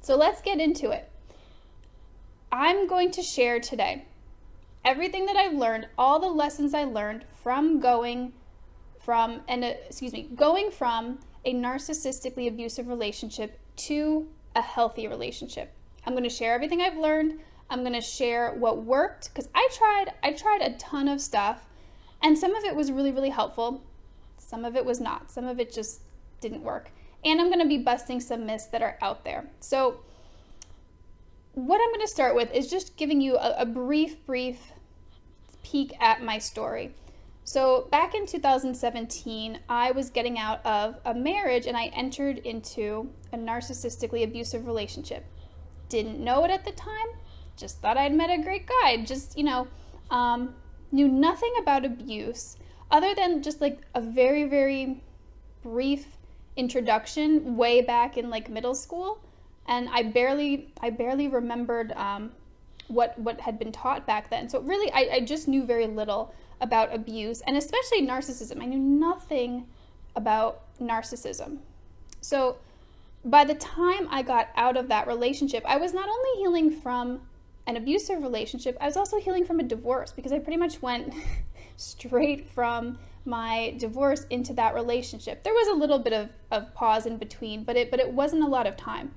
So let's get into it. I'm going to share today everything that I've learned, all the lessons I learned from going from a narcissistically abusive relationship to a healthy relationship. I'm going to share everything I've learned. I'm going to share what worked, because I tried a ton of stuff, and some of it was really, really helpful. Some of it was not. Some of it just didn't work. And I'm going to be busting some myths that are out there. So what I'm going to start with is just giving you a brief peek at my story. So back in 2017, I was getting out of a marriage and I entered into a narcissistically abusive relationship. Didn't know it at the time, just thought I'd met a great guy. Just, knew nothing about abuse other than just like a very, very brief introduction way back in like middle school. And I barely remembered what had been taught back then. So really, I just knew very little about abuse, and especially narcissism. I knew nothing about narcissism. So by the time I got out of that relationship, I was not only healing from an abusive relationship, I was also healing from a divorce, because I pretty much went straight from my divorce into that relationship. There was a little bit of pause in between, but it wasn't a lot of time.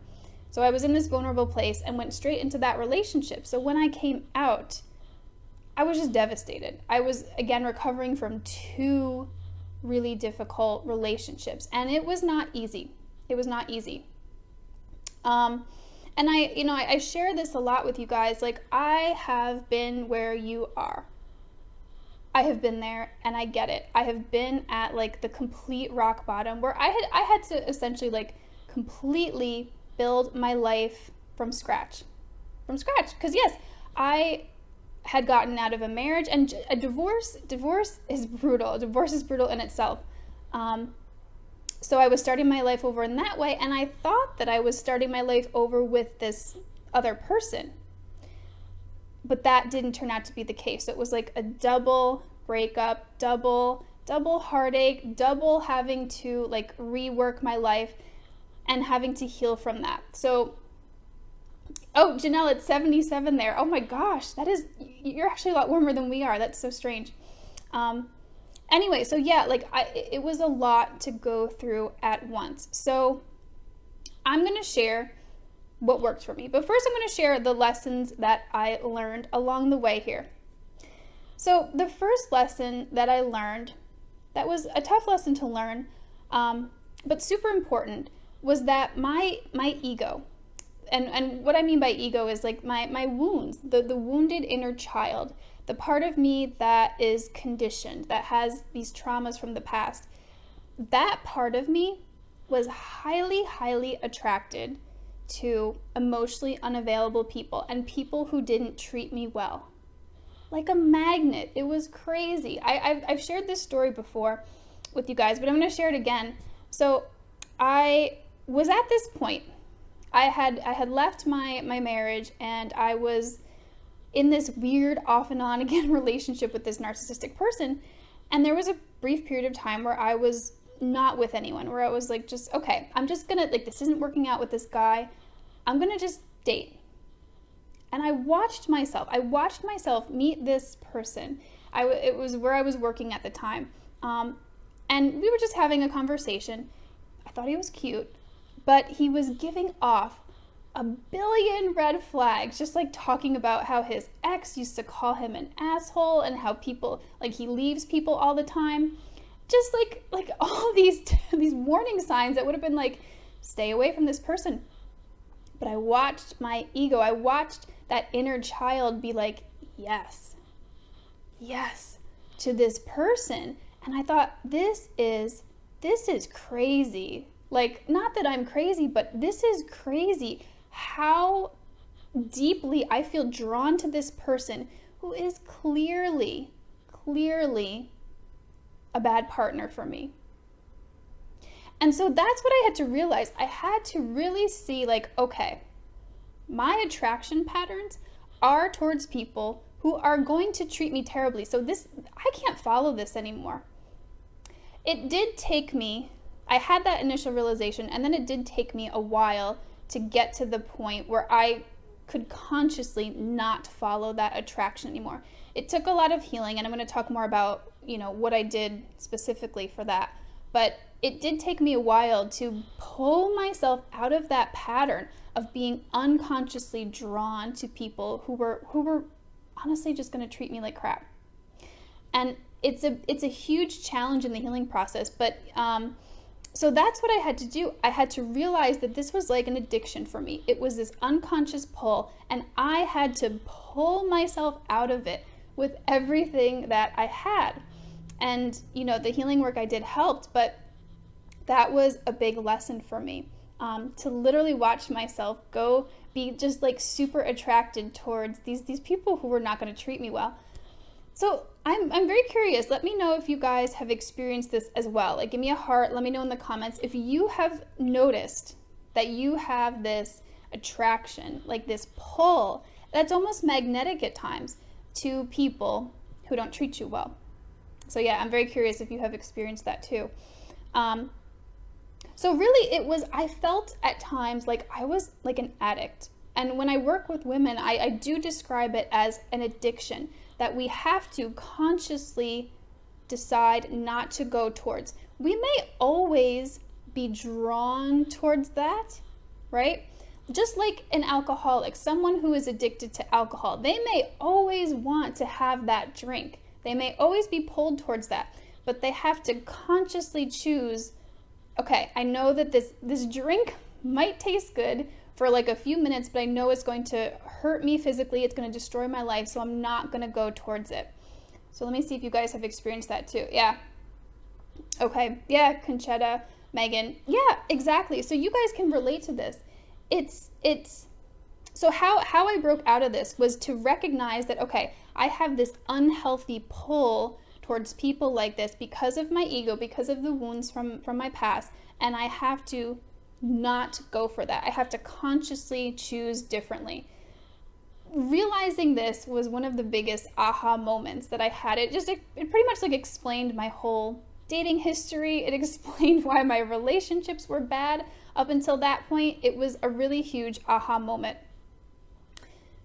So I was in this vulnerable place and went straight into that relationship. So when I came out, I was just devastated. I was, again, recovering from 2 really difficult relationships, and it was not easy. It was not easy. And I share this a lot with you guys. Like, I have been where you are. I have been there, and I get it. I have been at like the complete rock bottom where I had to essentially like completely build my life from scratch. Because yes, I had gotten out of a marriage, and a divorce is brutal. Divorce is brutal in itself. So I was starting my life over in that way, and I thought that I was starting my life over with this other person. But that didn't turn out to be the case. So it was like a double breakup, double heartache, double having to like rework my life and having to heal from that. So, oh, Janelle, it's 77 there. Oh my gosh, you're actually a lot warmer than we are. That's so strange. Anyway, so yeah, it was a lot to go through at once. So I'm going to share what worked for me. But first I'm going to share the lessons that I learned along the way here. So the first lesson that I learned, that was a tough lesson to learn, but super important, was that my ego, and what I mean by ego is like my wounds, the wounded inner child, the part of me that is conditioned, that has these traumas from the past, that part of me was highly, highly attracted to emotionally unavailable people and people who didn't treat me well. Like a magnet. It was crazy. I've shared this story before with you guys, but I'm going to share it again. So I was at this point. I had left my marriage, and I was in this weird off and on again relationship with this narcissistic person. And there was a brief period of time where I was not with anyone, where I was like, just, okay, I'm just gonna, like, this isn't working out with this guy. I'm gonna just date. And I watched myself meet this person. It was where I was working at the time. And we were just having a conversation. I thought he was cute, but he was giving off a billion red flags, just like talking about how his ex used to call him an asshole and how people, like, he leaves people all the time. Just like all these warning signs that would have been like, stay away from this person. But I watched my ego, I watched that inner child be like, yes, to this person. And I thought, this is crazy. Like, not that I'm crazy, but this is crazy. How deeply I feel drawn to this person who is clearly a bad partner for me. And so that's what I had to realize. I had to really see, like, okay, my attraction patterns are towards people who are going to treat me terribly. So I can't follow this anymore. It did take me, I had that initial realization, and then it did take me a while to get to the point where I could consciously not follow that attraction anymore. It took a lot of healing, and I'm going to talk more about, what I did specifically for that. But it did take me a while to pull myself out of that pattern of being unconsciously drawn to people who were honestly just going to treat me like crap. And it's a huge challenge in the healing process, but so that's what I had to do. I had to realize that this was like an addiction for me. It was this unconscious pull, and I had to pull myself out of it with everything that I had. And, the healing work I did helped, but that was a big lesson for me, to literally watch myself go be just like super attracted towards these people who were not going to treat me well. So I'm very curious. Let me know if you guys have experienced this as well. Like, give me a heart. Let me know in the comments if you have noticed that you have this attraction, like this pull that's almost magnetic at times to people who don't treat you well. So yeah, I'm very curious if you have experienced that too. So really I felt at times like I was like an addict. And when I work with women, I do describe it as an addiction that we have to consciously decide not to go towards. We may always be drawn towards that, right? Just like an alcoholic, someone who is addicted to alcohol, they may always want to have that drink. They may always be pulled towards that, but they have to consciously choose, okay, I know that this drink might taste good for like a few minutes, but I know it's going to hurt me physically. It's going to destroy my life, so I'm not going to go towards it. So let me see if you guys have experienced that too. Yeah. Okay. Yeah, Conchetta, Megan. Yeah, exactly. So you guys can relate to this. It's so how I broke out of this was to recognize that, okay, I have this unhealthy pull towards people like this because of my ego, because of the wounds from my past, and I have to not go for that. I have to consciously choose differently. Realizing this was one of the biggest aha moments that I had. It pretty much like explained my whole dating history. It explained why my relationships were bad up until that point. It was a really huge aha moment.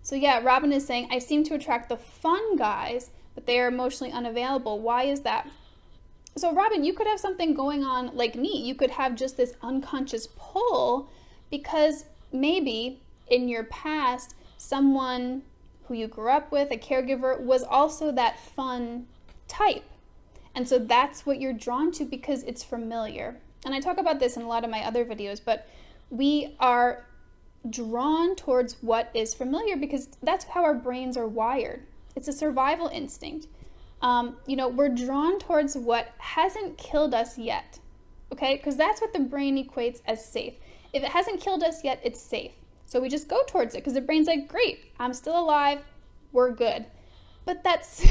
So yeah, Robin is saying, I seem to attract the fun guys, but they are emotionally unavailable. Why is that? So Robin, you could have something going on like me. You could have just this unconscious pull because maybe in your past, someone who you grew up with, a caregiver, was also that fun type. And so that's what you're drawn to because it's familiar. And I talk about this in a lot of my other videos, but we are drawn towards what is familiar because that's how our brains are wired. It's a survival instinct. We're drawn towards what hasn't killed us yet, okay? Because that's what the brain equates as safe. If it hasn't killed us yet, it's safe. So we just go towards it because the brain's like, great, I'm still alive, we're good. But that's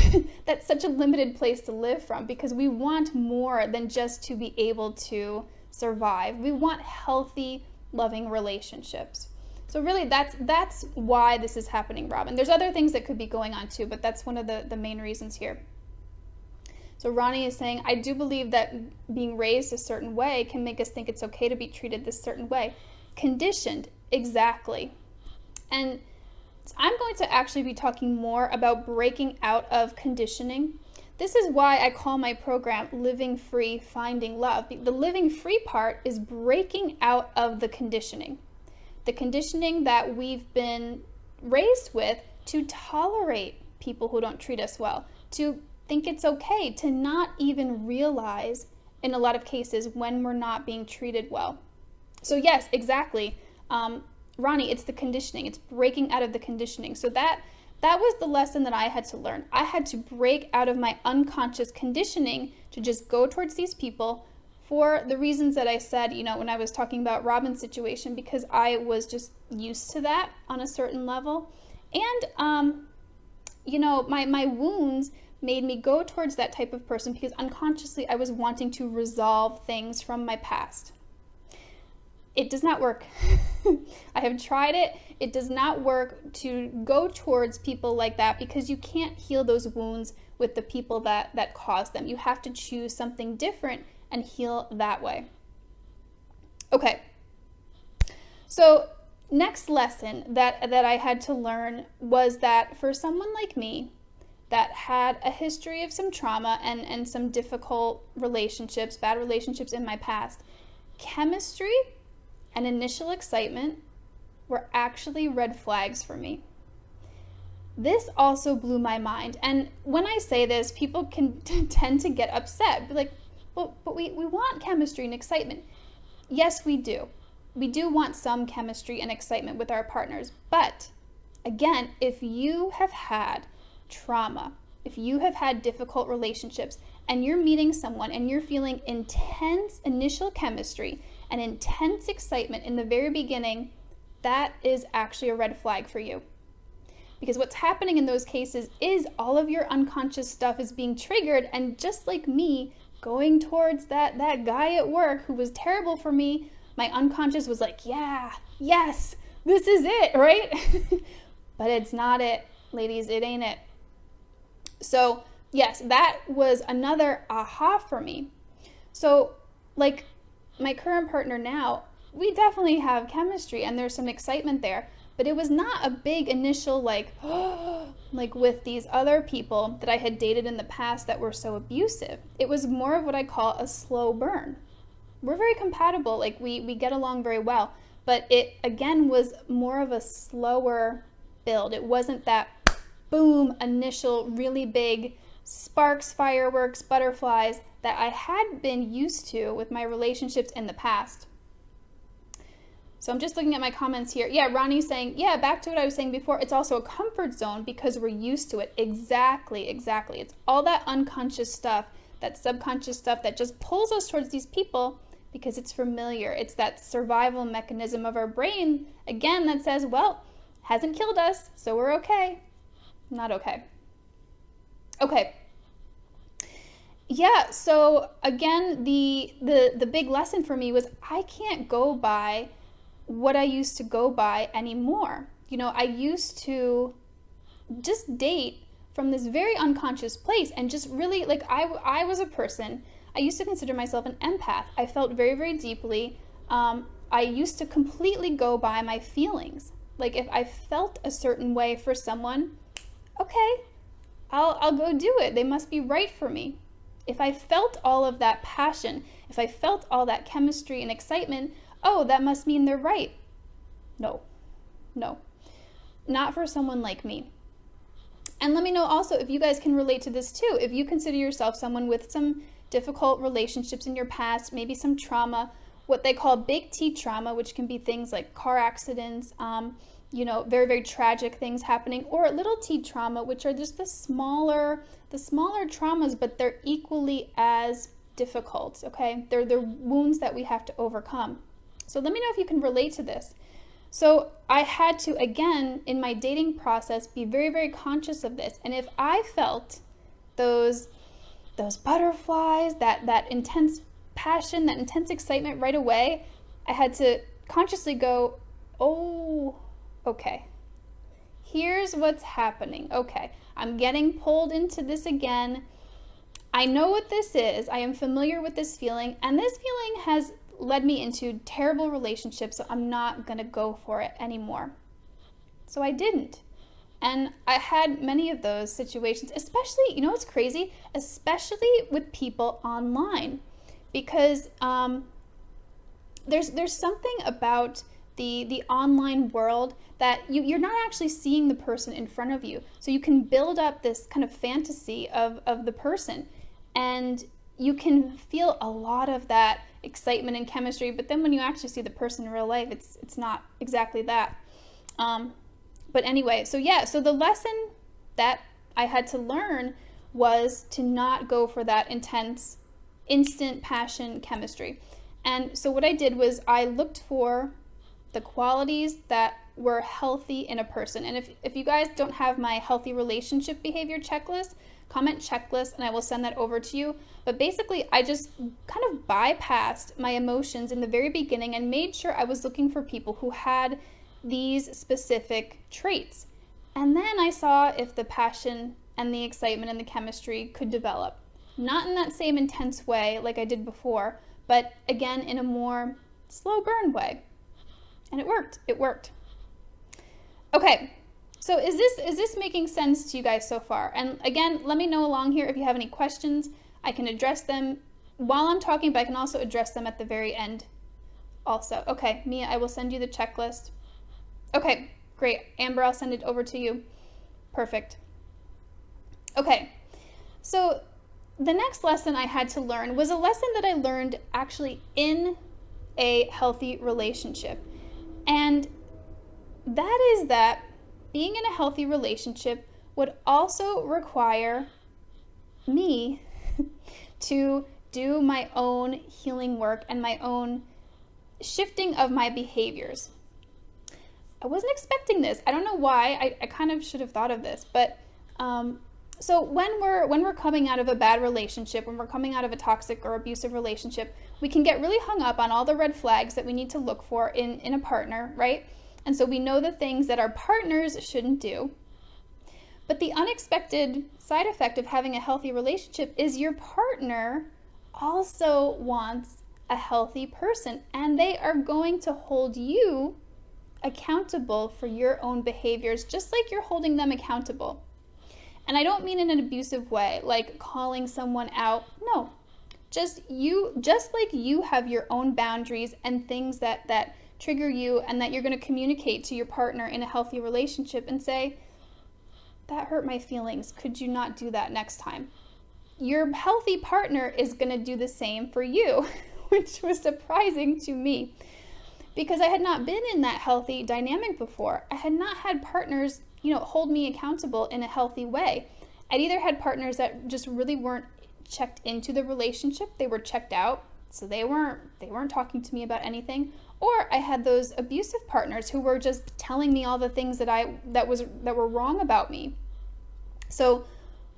such a limited place to live from because we want more than just to be able to survive. We want healthy, loving relationships. So really, that's why this is happening, Robin. There's other things that could be going on too, but that's one of the main reasons here. So Ronnie is saying, I do believe that being raised a certain way can make us think it's okay to be treated this certain way. Conditioned, exactly. And I'm going to actually be talking more about breaking out of conditioning. This is why I call my program Living Free, Finding Love. The living free part is breaking out of the conditioning. The conditioning that we've been raised with to tolerate people who don't treat us well, to think it's okay, to not even realize in a lot of cases when we're not being treated well. So yes, exactly. Ronnie, it's the conditioning. It's breaking out of the conditioning. So that was the lesson that I had to learn. I had to break out of my unconscious conditioning to just go towards these people for the reasons that I said, when I was talking about Robin's situation, because I was just used to that on a certain level. And, my wounds made me go towards that type of person because unconsciously I was wanting to resolve things from my past. It does not work. I have tried it. It does not work to go towards people like that because you can't heal those wounds with the people that caused them. You have to choose something different and heal that way. Okay. So next lesson that I had to learn was that for someone like me that had a history of some trauma and some difficult relationships, bad relationships in my past, chemistry and initial excitement were actually red flags for me. This also blew my mind. And when I say this, people can tend to get upset. Be like, but we want chemistry and excitement. Yes, we do. We do want some chemistry and excitement with our partners. But again, if you have had trauma, if you have had difficult relationships, and you're meeting someone and you're feeling intense initial chemistry and intense excitement in the very beginning, that is actually a red flag for you. Because what's happening in those cases is all of your unconscious stuff is being triggered, and just like me going towards that guy at work who was terrible for me, my unconscious was like, yeah, yes, this is it, right? But it's not it, ladies, it ain't it. So yes, that was another aha for me. So like my current partner now, we definitely have chemistry and there's some excitement there, but it was not a big initial like with these other people that I had dated in the past that were so abusive. It was more of what I call a slow burn. We're very compatible, like we get along very well, but it again was more of a slower build. It wasn't that boom, initial, really big sparks, fireworks, butterflies that I had been used to with my relationships in the past. So I'm just looking at my comments here. Yeah, Ronnie's saying, yeah, back to what I was saying before, it's also a comfort zone because we're used to it. Exactly. It's all that unconscious stuff, that subconscious stuff that just pulls us towards these people because it's familiar. It's that survival mechanism of our brain, again, that says, well, hasn't killed us, so we're okay. Not okay. Okay. Yeah, so again, the big lesson for me was I can't go by what I used to go by anymore. You know, I used to just date from this very unconscious place and just really, like, I was a person, I used to consider myself an empath. I felt very, very deeply. I used to completely go by my feelings. Like, if I felt a certain way for someone, okay, I'll go do it. They must be right for me. If I felt all of that passion, if I felt all that chemistry and excitement, oh, that must mean they're right. No, not for someone like me. And let me know also if you guys can relate to this too. If you consider yourself someone with some difficult relationships in your past, maybe some trauma, what they call big T trauma, which can be things like car accidents, very, very tragic things happening, or little T trauma, which are just the smaller traumas, but they're equally as difficult, okay? They're wounds that we have to overcome. So let me know if you can relate to this. So I had to, again, in my dating process, be very, very conscious of this. And if I felt those butterflies, that intense passion, that intense excitement right away, I had to consciously go, oh, okay, here's what's happening. Okay, I'm getting pulled into this again. I know what this is. I am familiar with this feeling, and this feeling has led me into terrible relationships, so I'm not going to go for it anymore. So I didn't. And I had many of those situations, especially, you know what's crazy? Especially with people online. Because there's something about the online world that you're not actually seeing the person in front of you. So you can build up this kind of fantasy of the person, and you can feel a lot of that excitement and chemistry, but then when you actually see the person in real life, it's not exactly that. But anyway, so the lesson that I had to learn was to not go for that intense, instant passion chemistry. And so what I did was I looked for the qualities that were healthy in a person. And if you guys don't have my healthy relationship behavior checklist, comment checklist and I will send that over to you. But basically, I just kind of bypassed my emotions in the very beginning and made sure I was looking for people who had these specific traits. And then I saw if the passion and the excitement and the chemistry could develop. Not in that same intense way like I did before, but again, in a more slow burn way. And it worked. Okay, so is this making sense to you guys so far? And again, let me know along here if you have any questions. I can address them while I'm talking, but I can also address them at the very end also. Okay, Mia, I will send you the checklist. Okay, great. Amber, I'll send it over to you. Perfect. Okay, so the next lesson I had to learn was a lesson that I learned actually in a healthy relationship. And that is that being in a healthy relationship would also require me to do my own healing work and my own shifting of my behaviors. I wasn't expecting this. I don't know why. I kind of should have thought of this, but so when we're coming out of a bad relationship, when we're coming out of a toxic or abusive relationship, we can get really hung up on all the red flags that we need to look for in a partner, right? And so we know the things that our partners shouldn't do. But the unexpected side effect of having a healthy relationship is your partner also wants a healthy person, and they are going to hold you accountable for your own behaviors, just like you're holding them accountable. And I don't mean in an abusive way, like calling someone out. No, just like you have your own boundaries and things that trigger you and that you're going to communicate to your partner in a healthy relationship and say, that hurt my feelings. Could you not do that next time? Your healthy partner is going to do the same for you, which was surprising to me because I had not been in that healthy dynamic before. I had not had partners, hold me accountable in a healthy way. I'd either had partners that just really weren't checked into the relationship. They were checked out, so they weren't talking to me about anything. Or I had those abusive partners who were just telling me all the things that were wrong about me. So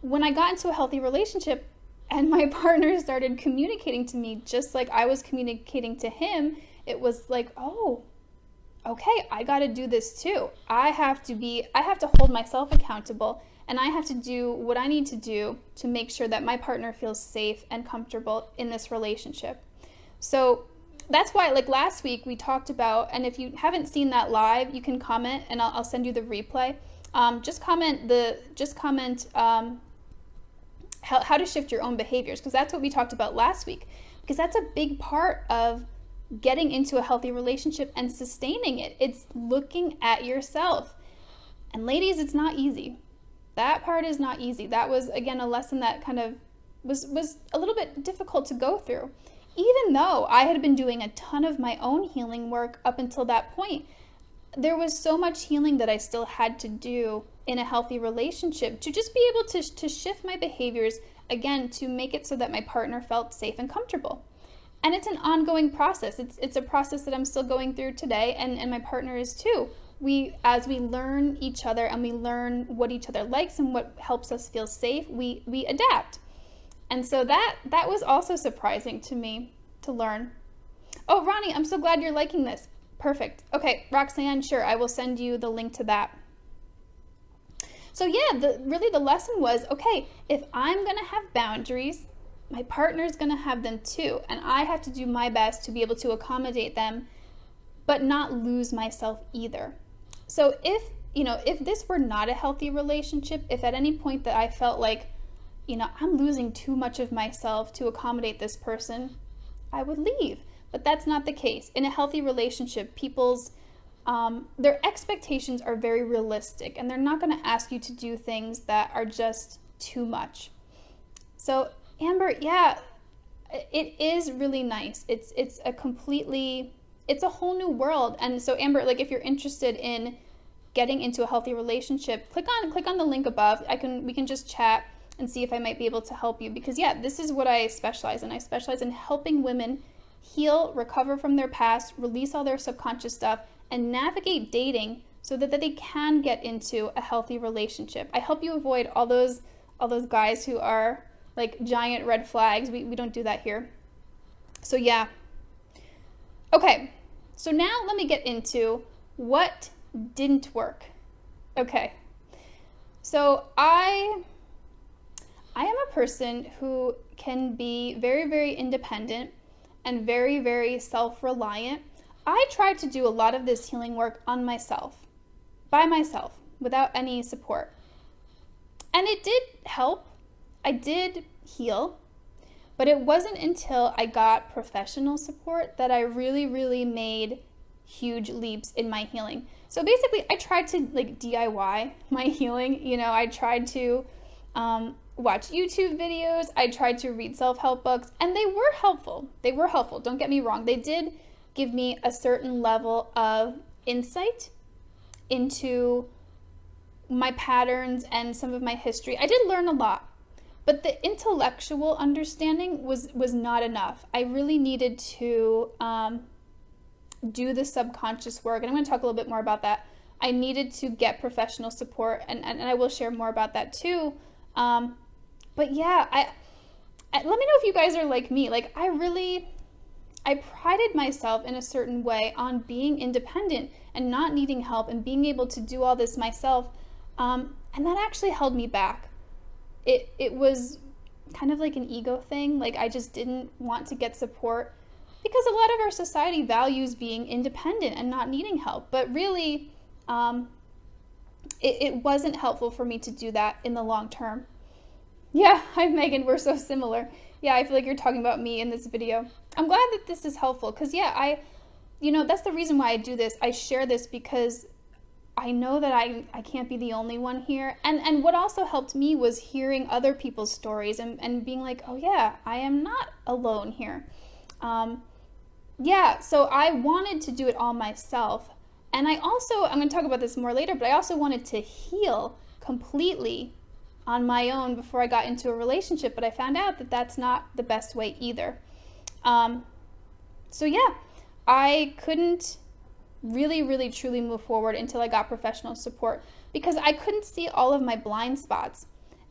when I got into a healthy relationship and my partner started communicating to me just like I was communicating to him, it was like, oh, okay, I got to do this too. I have to hold myself accountable, and I have to do what I need to do to make sure that my partner feels safe and comfortable in this relationship. So that's why, like last week, we talked about, and if you haven't seen that live, you can comment, and I'll send you the replay. Just comment how to shift your own behaviors, because that's what we talked about last week. Because that's a big part of getting into a healthy relationship and sustaining it. It's looking at yourself. And ladies, it's not easy. That part is not easy. That was, again, a lesson that kind of was a little bit difficult to go through. Even though I had been doing a ton of my own healing work up until that point, there was so much healing that I still had to do in a healthy relationship to just be able to shift my behaviors, again, to make it so that my partner felt safe and comfortable. And it's an ongoing process. It's a process that I'm still going through today, and my partner is too. As we learn each other and we learn what each other likes and what helps us feel safe, we adapt. And so that was also surprising to me to learn. Oh, Ronnie, I'm so glad you're liking this. Perfect. Okay, Roxanne, sure, I will send you the link to that. So yeah, the lesson was, okay, if I'm going to have boundaries, my partner's going to have them too, and I have to do my best to be able to accommodate them, but not lose myself either. So if this were not a healthy relationship, if at any point that I felt like, I'm losing too much of myself to accommodate this person, I would leave. But that's not the case. In a healthy relationship, people's their expectations are very realistic, and they're not going to ask you to do things that are just too much. So Amber, yeah, it is really nice. It's a whole new world. And so Amber, like if you're interested in getting into a healthy relationship, click on the link above. We can just chat and see if I might be able to help you, because yeah, this is what I specialize in. I specialize in helping women heal, recover from their past, release all their subconscious stuff, and navigate dating so that they can get into a healthy relationship. I help you avoid all those guys who are like giant red flags. We don't do that here. So yeah. Okay, so now let me get into what didn't work. Okay, so I am a person who can be very, very independent and very, very self-reliant. I tried to do a lot of this healing work on myself by myself without any support. And it did help. I did heal, but it wasn't until I got professional support that I really, really made huge leaps in my healing. So basically, I tried to like DIY my healing. You know, I tried to watch YouTube videos. I tried to read self-help books, and they were helpful. They were helpful. Don't get me wrong. They did give me a certain level of insight into my patterns and some of my history. I did learn a lot, but the intellectual understanding was not enough. I really needed to do the subconscious work, and I'm going to talk a little bit more about that. I needed to get professional support, and I will share more about that too. But yeah, let me know if you guys are like me. Like, I prided myself in a certain way on being independent and not needing help and being able to do all this myself. And that actually held me back. It was kind of like an ego thing. Like, I just didn't want to get support because a lot of our society values being independent and not needing help. But really, it wasn't helpful for me to do that in the long term. Yeah, hi Megan, we're so similar. Yeah, I feel like you're talking about me in this video. I'm glad that this is helpful because yeah, that's the reason why I do this. I share this because I know that I can't be the only one here. And what also helped me was hearing other people's stories and being like, oh yeah, I am not alone here. Yeah, so I wanted to do it all myself. And I'm going to talk about this more later, but I also wanted to heal completely on my own before I got into a relationship, but I found out that that's not the best way either. So yeah, I couldn't really, really, truly move forward until I got professional support because I couldn't see all of my blind spots.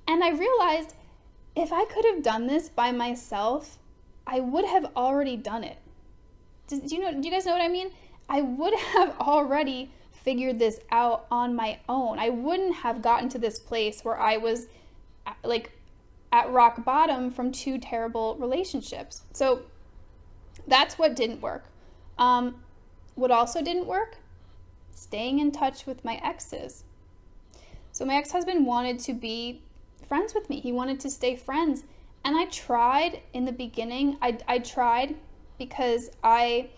And I realized if I could have done this by myself, I would have already done it. Do you guys know what I mean? I would have already figured this out on my own. I wouldn't have gotten to this place where I was like at rock bottom from 2 terrible relationships. So that's what didn't work. What also didn't work? Staying in touch with my exes. So my ex-husband wanted to be friends with me. He wanted to stay friends. And I tried in the beginning. I tried because I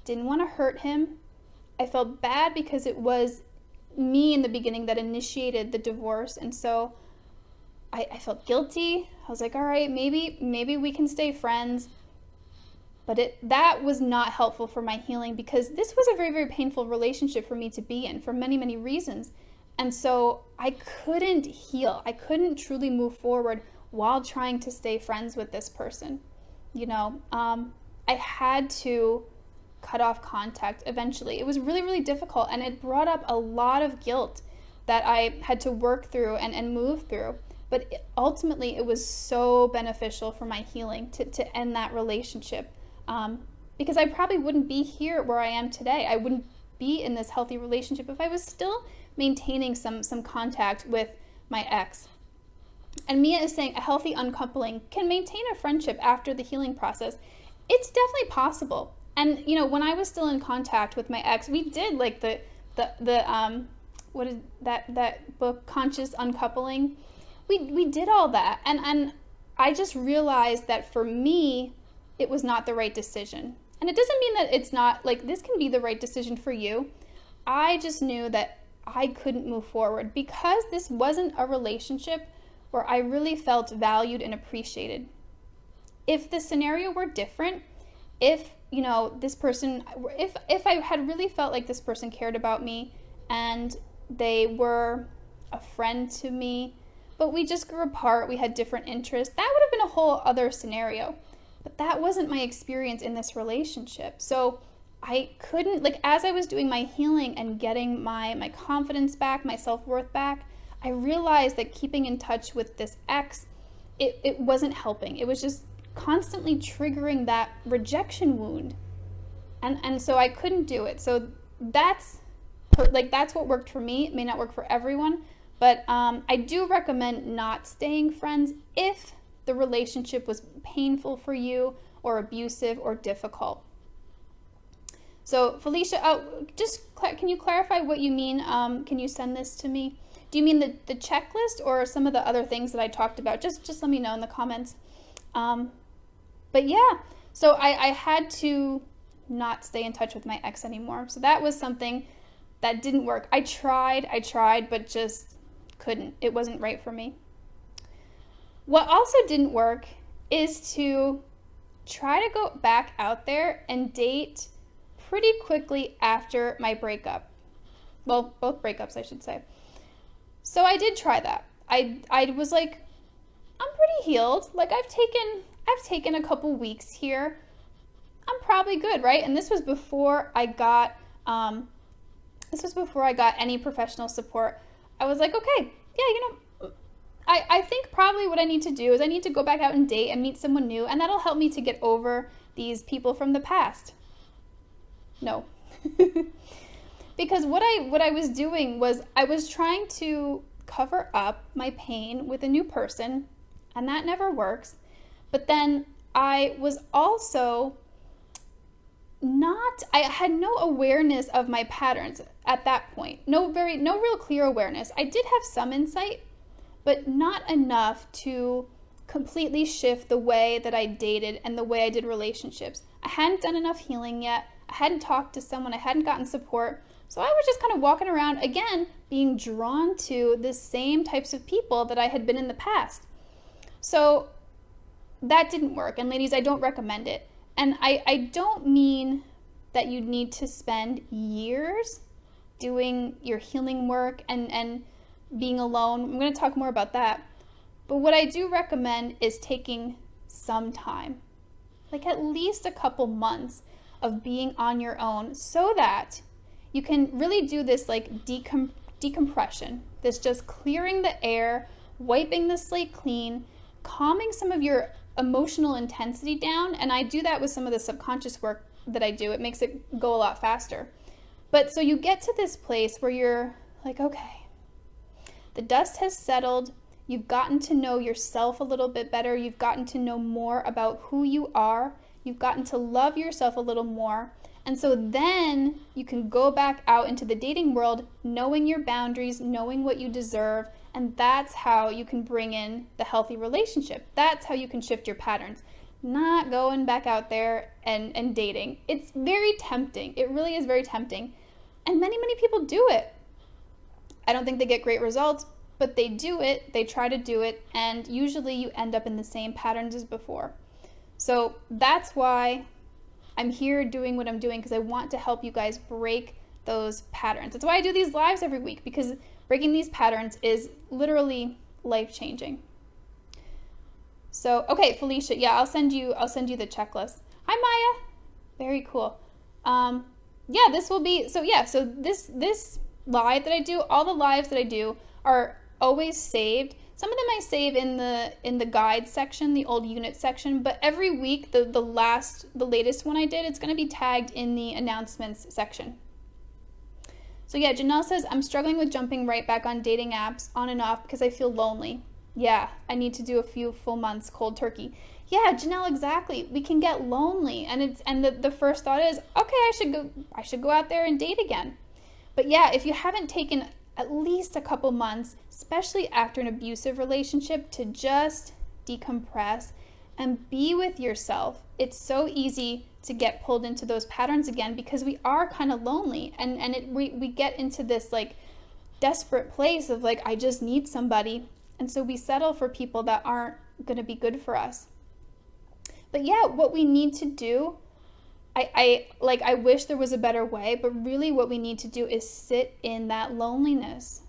didn't want to hurt him. I felt bad because it was me in the beginning that initiated the divorce. And so I felt guilty. I was like, all right, maybe we can stay friends. But that was not helpful for my healing because this was a very, very painful relationship for me to be in for many, many reasons. And so I couldn't heal. I couldn't truly move forward while trying to stay friends with this person. I had to cut off contact eventually. It was really, really difficult, and it brought up a lot of guilt that I had to work through and move through. But ultimately, it was so beneficial for my healing to end that relationship because I probably wouldn't be here where I am today. I wouldn't be in this healthy relationship if I was still maintaining some contact with my ex. And Mia is saying a healthy uncoupling can maintain a friendship after the healing process. It's definitely possible. And when I was still in contact with my ex, we did like the what is that book, Conscious Uncoupling. We did all that, and I just realized that for me, it was not the right decision. And it doesn't mean that it's not like this can be the right decision for you. I just knew that I couldn't move forward because this wasn't a relationship where I really felt valued and appreciated. If the scenario were different, if this person, if I had really felt like this person cared about me and they were a friend to me, but we just grew apart, we had different interests, that would have been a whole other scenario. But that wasn't my experience in this relationship. So I couldn't, as I was doing my healing and getting my confidence back, my self-worth back, I realized that keeping in touch with this ex, it wasn't helping. It was just constantly triggering that rejection wound. And so I couldn't do it. So that's what worked for me. It may not work for everyone, but I do recommend not staying friends if the relationship was painful for you or abusive or difficult. So Felicia, can you clarify what you mean? Can you send this to me? Do you mean the checklist or some of the other things that I talked about? Just let me know in the comments. But yeah, so I had to not stay in touch with my ex anymore. So that was something that didn't work. I tried, but just couldn't. It wasn't right for me. What also didn't work is to try to go back out there and date pretty quickly after my breakup. Well, both breakups, I should say. So I did try that. I was like, I'm pretty healed. Like I've taken a couple weeks here. I'm probably good, right? And this was before I got any professional support. I was like, okay, yeah, I think probably what I need to do is I need to go back out and date and meet someone new, and that'll help me to get over these people from the past. No. Because what I was doing was I was trying to cover up my pain with a new person, and that never works. But then I was also I had no awareness of my patterns at that point. No real clear awareness. I did have some insight, but not enough to completely shift the way that I dated and the way I did relationships. I hadn't done enough healing yet. I hadn't talked to someone. I hadn't gotten support. So I was just kind of walking around, again, being drawn to the same types of people that I had been in the past. So that didn't work. And ladies, I don't recommend it. And I don't mean that you need to spend years doing your healing work and being alone. I'm going to talk more about that. But what I do recommend is taking some time, like at least a couple months of being on your own, so that you can really do this like decompression, this just clearing the air, wiping the slate clean, calming some of your emotional intensity down. And I do that with some of the subconscious work that I do. It makes it go a lot faster. But so you get to this place where you're like, okay, the dust has settled. You've gotten to know yourself a little bit better. You've gotten to know more about who you are. You've gotten to love yourself a little more. And so then you can go back out into the dating world, knowing your boundaries, knowing what you deserve. And that's how you can bring in the healthy relationship. That's how you can shift your patterns. Not going back out there and dating. It's very tempting. It really is very tempting. And many, many people do it. I don't think they get great results, but they do it. They try to do it. And usually you end up in the same patterns as before. So that's why I'm here doing what I'm doing, because I want to help you guys break those patterns. That's why I do these lives every week, because breaking these patterns is literally life-changing. So, okay, Felicia, yeah, I'll send you the checklist. Hi, Maya. Very cool. Yeah, this will be, so this live that I do, all the lives that I do are always saved. Some of them I save in the guide section, the old unit section, but every week, the latest one I did, it's going to be tagged in the announcements section. So yeah, Janelle says, I'm struggling with jumping right back on dating apps on and off because I feel lonely. Yeah, I need to do a few full months cold turkey. Yeah, Janelle, exactly. We can get lonely, and the first thought is, okay, I should go out there and date again. But yeah, if you haven't taken at least a couple months, especially after an abusive relationship, to just decompress and be with yourself, it's so easy to get pulled into those patterns again, because we are kind of lonely, and we get into this like desperate place of like, I just need somebody. And so we settle for people that aren't going to be good for us. But yeah, what we need to do, I wish there was a better way, but really what we need to do is sit in that loneliness.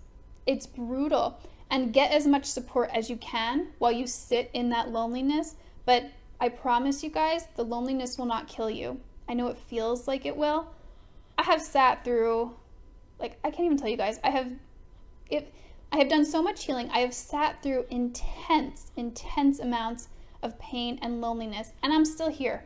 It's brutal. And get as much support as you can while you sit in that loneliness. But I promise you guys, the loneliness will not kill you. I know it feels like it will. I have sat through, I can't even tell you guys, I have done so much healing. I have sat through intense amounts of pain and loneliness, and I'm still here.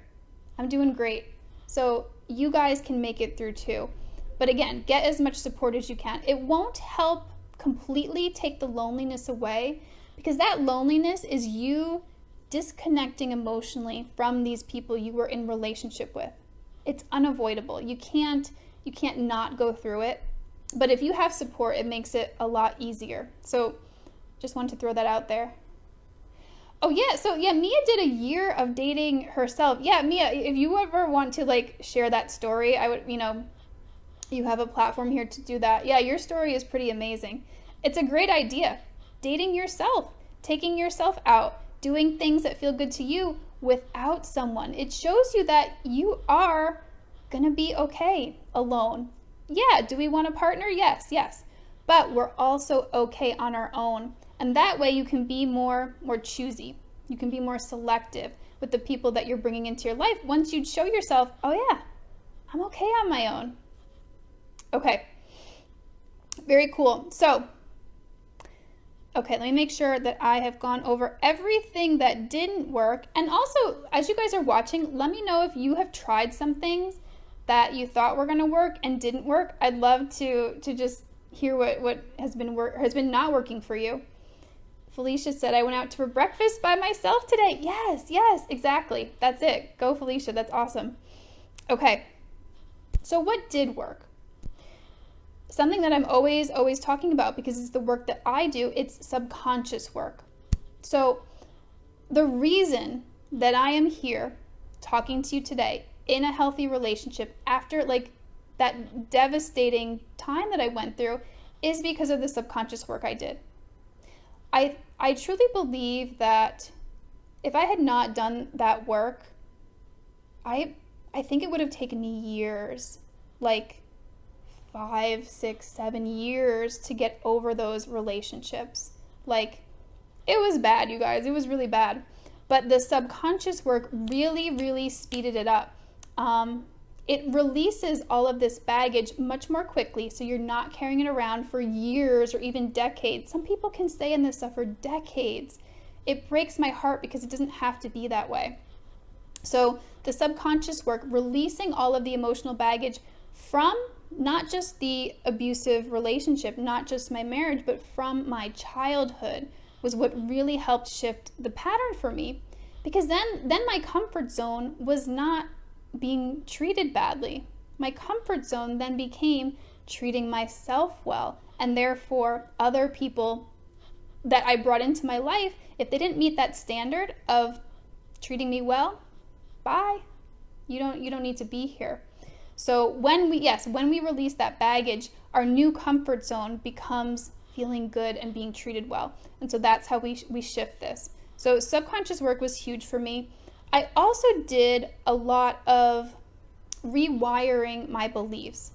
I'm doing great. So you guys can make it through too. But again, get as much support as you can. It won't help completely take the loneliness away, because that loneliness is you disconnecting emotionally from these people you were in relationship with. it's unavoidable. You can't not go through it. But if you have support, it makes it a lot easier. So just wanted to throw that out there. Oh yeah, so yeah, Mia did a year of dating herself. Yeah, Mia, if you ever want to like share that story, I would, you have a platform here to do that. Yeah, your story is pretty amazing. It's a great idea. Dating yourself, taking yourself out, doing things that feel good to you without someone. It shows you that you are gonna be okay alone. Yeah, do we want a partner? Yes. But we're also okay on our own. And that way you can be more choosy. You can be more selective with the people that you're bringing into your life once you show yourself, oh yeah, I'm okay on my own. Okay, very cool. So, okay, let me make sure that I have gone over everything that didn't work. And also, as you guys are watching, let me know if you have tried some things that you thought were gonna work and didn't work. I'd love to just hear what has been not working for you. Felicia said, I went out for breakfast by myself today. Yes, exactly. That's it. Go, Felicia. That's awesome. Okay. So what did work? Something that I'm always talking about because it's the work that I do, it's subconscious work. So the reason that I am here talking to you today in a healthy relationship after like that devastating time that I went through is because of the subconscious work I did. I truly believe that if I had not done that work, I think it would have taken me years, like 5, 6, 7 years to get over those relationships. Like, it was bad, you guys. It was really bad. But the subconscious work really speeded it up. It releases all of this baggage much more quickly, so you're not carrying it around for years or even decades. Some people can stay in this stuff for decades. It breaks my heart because it doesn't have to be that way. So the subconscious work, releasing all of the emotional baggage from not just the abusive relationship, not just my marriage, but from my childhood, was what really helped shift the pattern for me. Because then my comfort zone was not being treated badly. My comfort zone then became treating myself well, and therefore other people that I brought into my life, if they didn't meet that standard of treating me well, bye. You don't need to be here. So when we release that baggage, our new comfort zone becomes feeling good and being treated well. And so that's how we shift this. So subconscious work was huge for me. I also did a lot of rewiring my beliefs.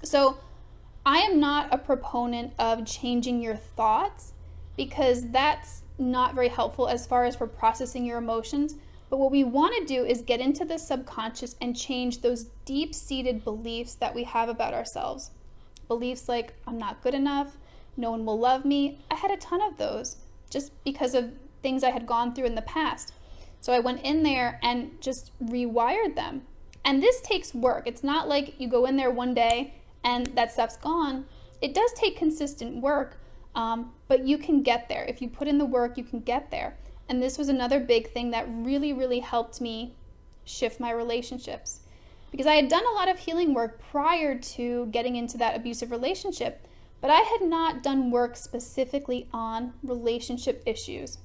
So I am not a proponent of changing your thoughts because that's not very helpful as far as for processing your emotions. But what we want to do is get into the subconscious and change those deep-seated beliefs that we have about ourselves. Beliefs like, I'm not good enough, no one will love me. I had a ton of those just because of things I had gone through in the past. So I went in there and just rewired them. And this takes work. It's not like you go in there one day and that stuff's gone. It does take consistent work, but you can get there. If you put in the work, you can get there. And this was another big thing that really helped me shift my relationships. Because I had done a lot of healing work prior to getting into that abusive relationship, but I had not done work specifically on relationship issues.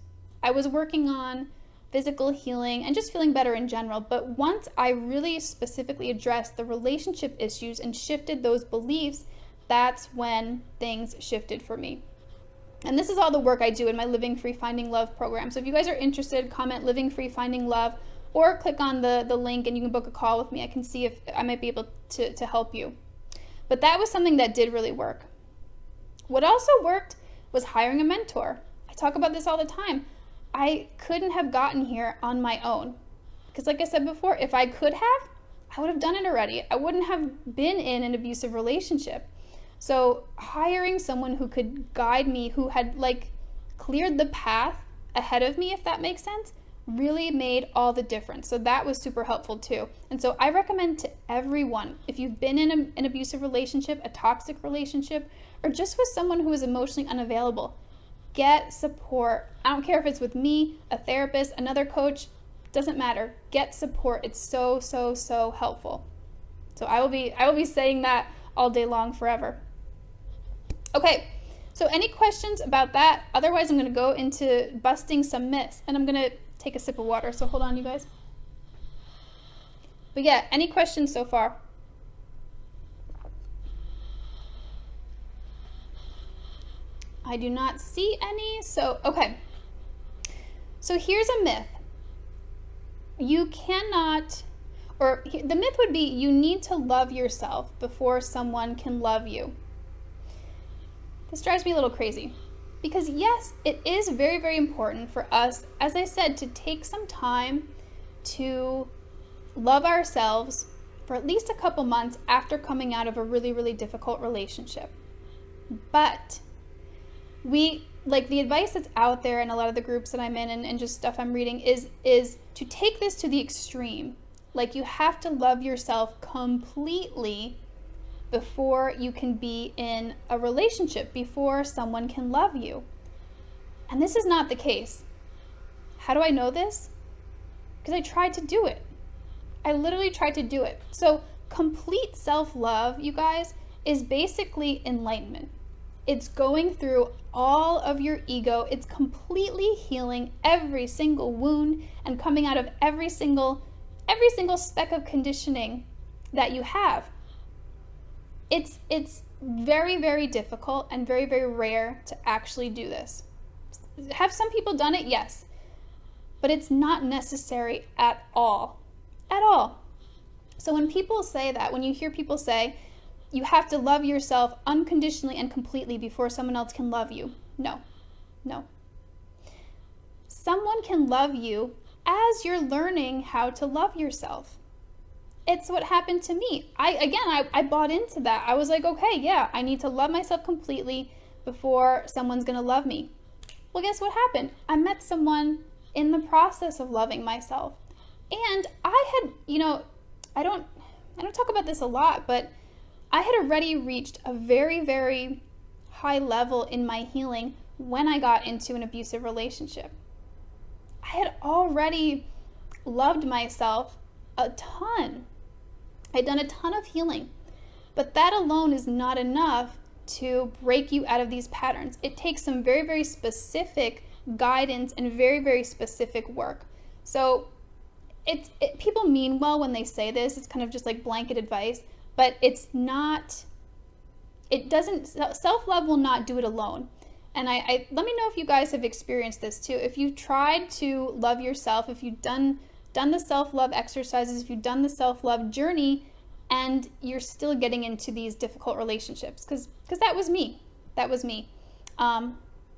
I was working on physical healing and just feeling better in general. But once I really specifically addressed the relationship issues and shifted those beliefs, that's when things shifted for me. And this is all the work I do in my Living Free Finding Love program. So if you guys are interested, comment Living Free Finding Love or click on the link and you can book a call with me. I can see if I might be able to help you. But that was something that did really work. What also worked was hiring a mentor. I talk about this all the time. I couldn't have gotten here on my own. Because like I said before, if I could have, I would have done it already. I wouldn't have been in an abusive relationship. So hiring someone who could guide me, who had like cleared the path ahead of me, if that makes sense, really made all the difference. So that was super helpful too. And so I recommend to everyone, if you've been in an abusive relationship, a toxic relationship, or just with someone who is emotionally unavailable, get support. I don't care if it's with me, a therapist, another coach, Doesn't matter. Get support. It's so, so, so helpful. So I will be saying that all day long forever. Okay, so any questions about that? Otherwise, I'm going to go into busting some myths, and I'm going to take a sip of water. So hold on, you guys. But yeah, any questions so far? I do not see any. So, okay. So here's a myth. You cannot, or the myth would be you need to love yourself before someone can love you. This drives me a little crazy because yes, it is very, very important for us, as I said, to take some time to love ourselves for at least a couple months after coming out of a really, really difficult relationship. But the advice that's out there in a lot of the groups that I'm in and just stuff I'm reading is to take this to the extreme. Like, you have to love yourself completely before you can be in a relationship, before someone can love you. And this is not the case. How do I know this? Because I tried to do it. I literally tried to do it. So complete self-love, you guys, is basically enlightenment. It's going through all of your ego. It's completely healing every single wound and coming out of every single speck of conditioning that you have. It's very, very difficult and very, very rare to actually do this. Have some people done it? Yes. But it's not necessary at all. At all. So when people say that, when you hear people say, you have to love yourself unconditionally and completely before someone else can love you. No. Someone can love you as you're learning how to love yourself. It's what happened to me. I bought into that. I was like, okay, yeah, I need to love myself completely before someone's going to love me. Well, guess what happened? I met someone in the process of loving myself. And I had, I don't talk about this a lot, but I had already reached a very, very high level in my healing when I got into an abusive relationship. I had already loved myself a ton. I'd done a ton of healing, but that alone is not enough to break you out of these patterns. It takes some very, very specific guidance and very, very specific work. So people mean well when they say this. It's kind of just like blanket advice. But it's not, self-love will not do it alone. And I let me know if you guys have experienced this too. If you've tried to love yourself, if you've done the self-love exercises, if you've done the self-love journey, and you're still getting into these difficult relationships, because that was me.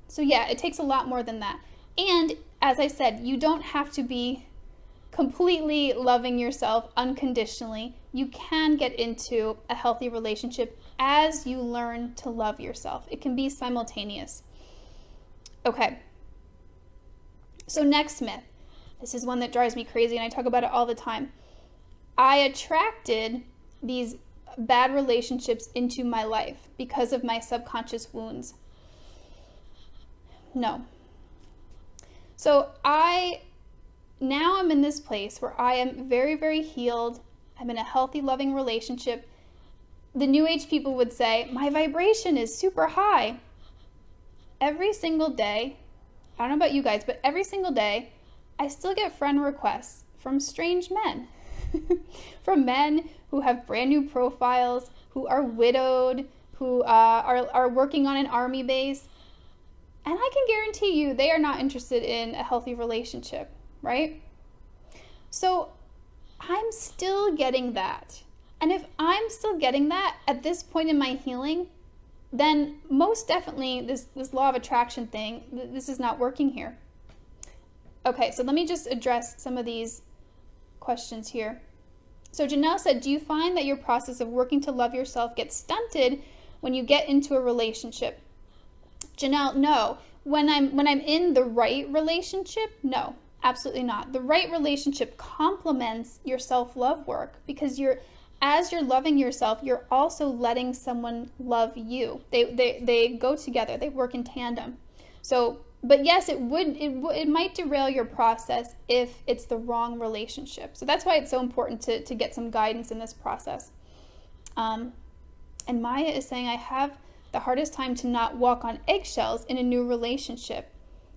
So yeah, it takes a lot more than that. And as I said, you don't have to be completely loving yourself unconditionally. You can get into a healthy relationship as you learn to love yourself. It can be simultaneous. Okay. So next myth. This is one that drives me crazy and I talk about it all the time. I attracted these bad relationships into my life because of my subconscious wounds. No. So now I'm in this place where I am very, very healed. I'm in a healthy, loving relationship. The New Age people would say, my vibration is super high. Every single day, I don't know about you guys, but every single day, I still get friend requests from strange men. From men who have brand new profiles, who are widowed, who are working on an army base. And I can guarantee you they are not interested in a healthy relationship. Right? So I'm still getting that. And if I'm still getting that at this point in my healing, then most definitely this law of attraction thing, this is not working here. Okay, so let me just address some of these questions here. So Janelle said, do you find that your process of working to love yourself gets stunted when you get into a relationship? Janelle, no. When I'm in the right relationship, no. Absolutely not. The right relationship complements your self-love work because as you're loving yourself, you're also letting someone love you. They go together. They work in tandem. So But yes, it might derail your process if it's the wrong relationship. So that's why it's so important to get some guidance in this process. And Maya is saying, I have the hardest time to not walk on eggshells in a new relationship.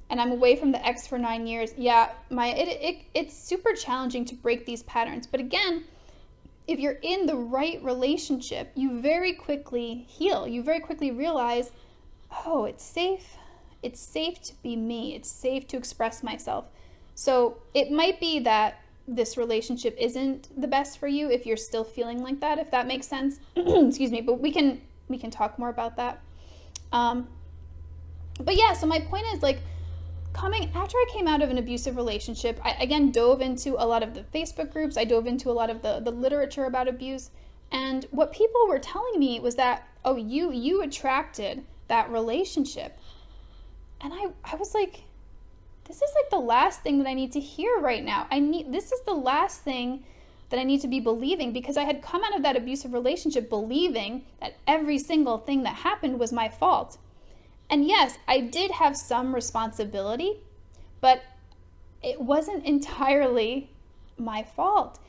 And I'm away from the ex for 9 years. Yeah, Maya, it's super challenging to break these patterns. But again, if you're in the right relationship, you very quickly heal. You very quickly realize, oh, it's safe. It's safe to be me. It's safe to express myself. So it might be that this relationship isn't the best for you if you're still feeling like that, if that makes sense. Excuse me, but we can talk more about that. But yeah, so my point is, like, after I came out of an abusive relationship, I again dove into a lot of the Facebook groups. I dove into a lot of the literature about abuse. And what people were telling me was that, oh, you attracted that relationship. And I was like, this is like the last thing that I need to hear right now. This is the last thing that I need to be believing, because I had come out of that abusive relationship believing that every single thing that happened was my fault. And yes, I did have some responsibility, but it wasn't entirely my fault.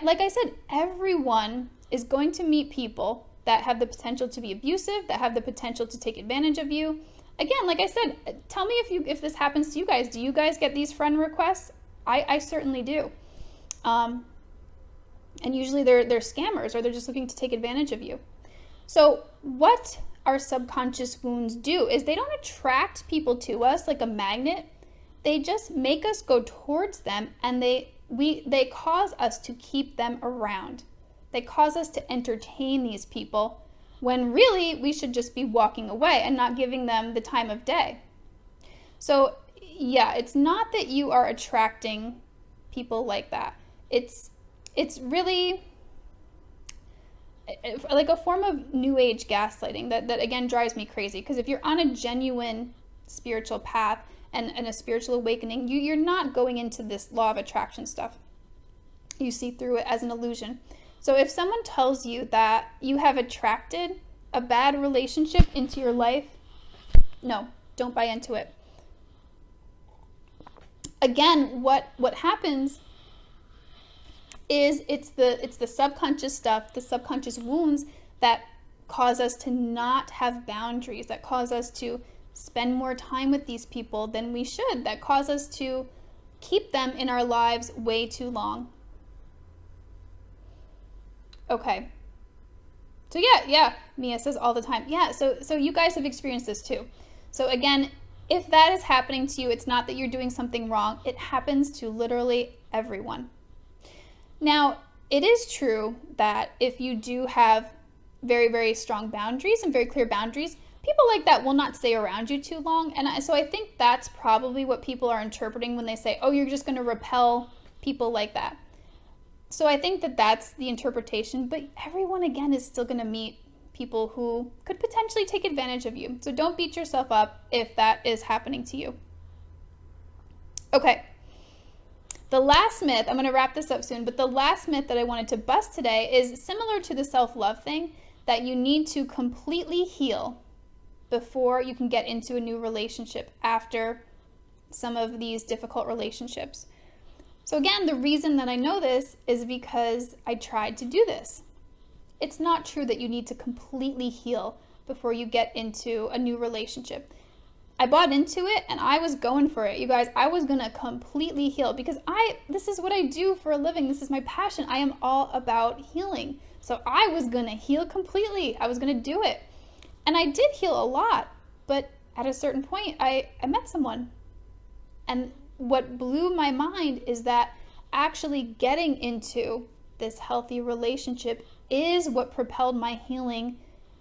Like I said, everyone is going to meet people that have the potential to be abusive, that have the potential to take advantage of you. Again, like I said, tell me if this happens to you guys. Do you guys get these friend requests? I certainly do. And usually they're scammers, or they're just looking to take advantage of you. So what our subconscious wounds do is they don't attract people to us like a magnet. They just make us go towards them, and they cause us to keep them around. They cause us to entertain these people, when really we should just be walking away and not giving them the time of day. So yeah, it's not that you are attracting people like that. It's really like a form of new age gaslighting that again drives me crazy, because if you're on a genuine spiritual path and a spiritual awakening, you're not going into this law of attraction stuff. You see through it as an illusion. So if someone tells you that you have attracted a bad relationship into your life, no, don't buy into it. Again, what happens is it's the subconscious stuff, the subconscious wounds that cause us to not have boundaries, that cause us to spend more time with these people than we should, that cause us to keep them in our lives way too long. Okay. So yeah, Mia says all the time. Yeah, so you guys have experienced this too. So again, if that is happening to you, it's not that you're doing something wrong. It happens to literally everyone. Now, it is true that if you do have very, very strong boundaries and very clear boundaries, people like that will not stay around you too long. And so I think that's probably what people are interpreting when they say, oh, you're just going to repel people like that. So I think that that's the interpretation, but everyone, again, is still going to meet people who could potentially take advantage of you. So don't beat yourself up if that is happening to you. Okay. The last myth, I'm going to wrap this up soon, but the last myth that I wanted to bust today is similar to the self-love thing, that you need to completely heal before you can get into a new relationship after some of these difficult relationships. So again, the reason that I know this is because I tried to do this. It's not true that you need to completely heal before you get into a new relationship. I bought into it and I was going for it. You guys, I was going to completely heal because this is what I do for a living. This is my passion. I am all about healing. So I was going to heal completely. I was going to do it. And I did heal a lot, but at a certain point, I met someone. And what blew my mind is that actually getting into this healthy relationship is what propelled my healing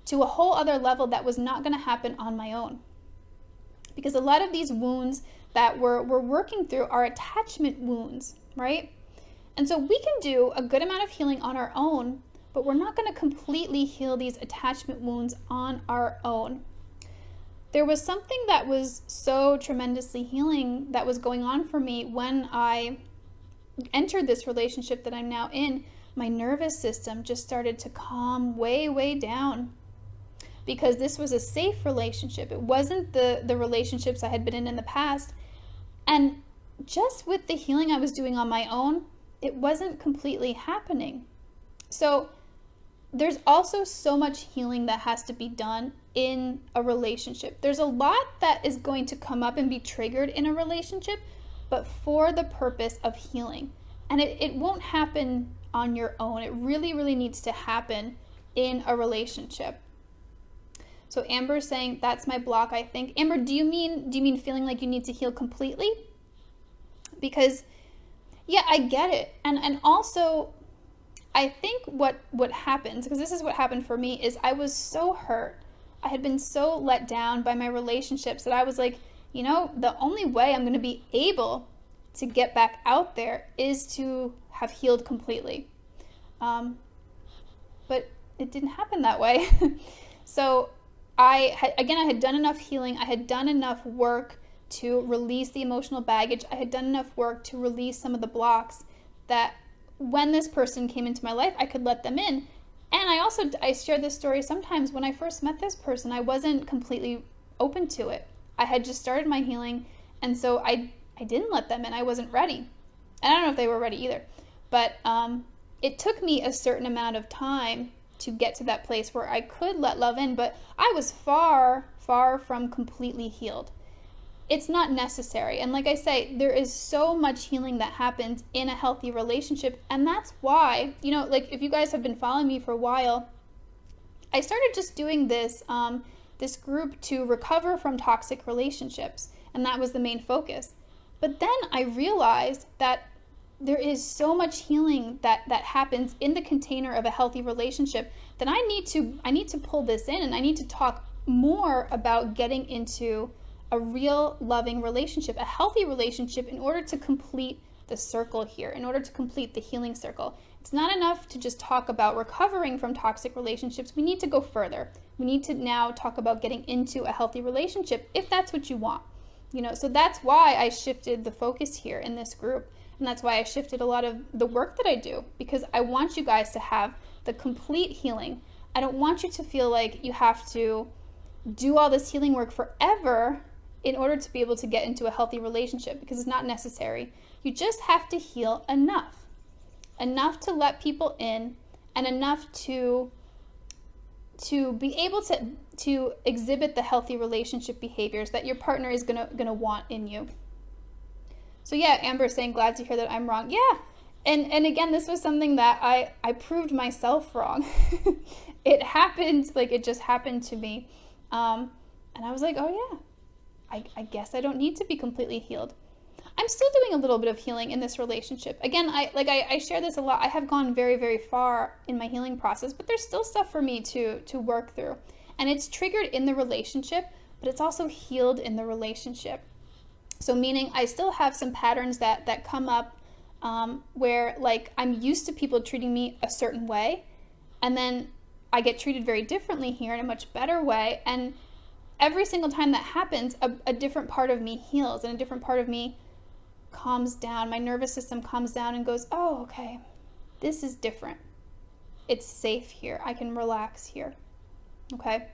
to a whole other level that was not going to happen on my own. Because a lot of these wounds that we're working through are attachment wounds, right? And so we can do a good amount of healing on our own, but we're not going to completely heal these attachment wounds on our own. There was something that was so tremendously healing that was going on for me when I entered this relationship that I'm now in. My nervous system just started to calm way, way down. because this was a safe relationship. It wasn't the relationships I had been in the past. And just with the healing I was doing on my own, it wasn't completely happening. So there's also so much healing that has to be done in a relationship. There's a lot that is going to come up and be triggered in a relationship, but for the purpose of healing. And it won't happen on your own. It really, really needs to happen in a relationship. So Amber's saying, that's my block, I think. Amber, do you mean feeling like you need to heal completely? Because, yeah, I get it. And also, I think what happens, because this is what happened for me, is I was so hurt. I had been so let down by my relationships that I was like, the only way I'm going to be able to get back out there is to have healed completely. But it didn't happen that way. So I had done enough healing. I had done enough work to release the emotional baggage. I had done enough work to release some of the blocks that when this person came into my life, I could let them in. And I share this story sometimes. When I first met this person, I wasn't completely open to it. I had just started my healing, and so I didn't let them in. I wasn't ready. And I don't know if they were ready either. But it took me a certain amount of time to get to that place where I could let love in, but I was far, far from completely healed. It's not necessary. And like I say, there is so much healing that happens in a healthy relationship. And that's why, if you guys have been following me for a while, I started just doing this group to recover from toxic relationships. And that was the main focus. But then I realized that there is so much healing that happens in the container of a healthy relationship that I need to pull this in, and I need to talk more about getting into a real loving relationship, a healthy relationship, in order to complete the circle here, in order to complete the healing circle. It's not enough to just talk about recovering from toxic relationships. We need to go further. We need to now talk about getting into a healthy relationship if that's what you want. So that's why I shifted the focus here in this group. And that's why I shifted a lot of the work that I do, because I want you guys to have the complete healing. I don't want you to feel like you have to do all this healing work forever in order to be able to get into a healthy relationship, because it's not necessary. You just have to heal enough to let people in, and enough to be able to exhibit the healthy relationship behaviors that your partner is gonna want in you. So yeah, Amber's saying, glad to hear that I'm wrong. Yeah, and again, this was something that I proved myself wrong. It happened, it just happened to me. And I was like, oh yeah, I guess I don't need to be completely healed. I'm still doing a little bit of healing in this relationship. Again, I share this a lot. I have gone very, very far in my healing process, but there's still stuff for me to work through. And it's triggered in the relationship, but it's also healed in the relationship. So meaning I still have some patterns that come up where I'm used to people treating me a certain way, and then I get treated very differently here in a much better way. And every single time that happens, a different part of me heals, and a different part of me calms down. My nervous system calms down and goes, oh, okay, this is different. It's safe here. I can relax here. Okay?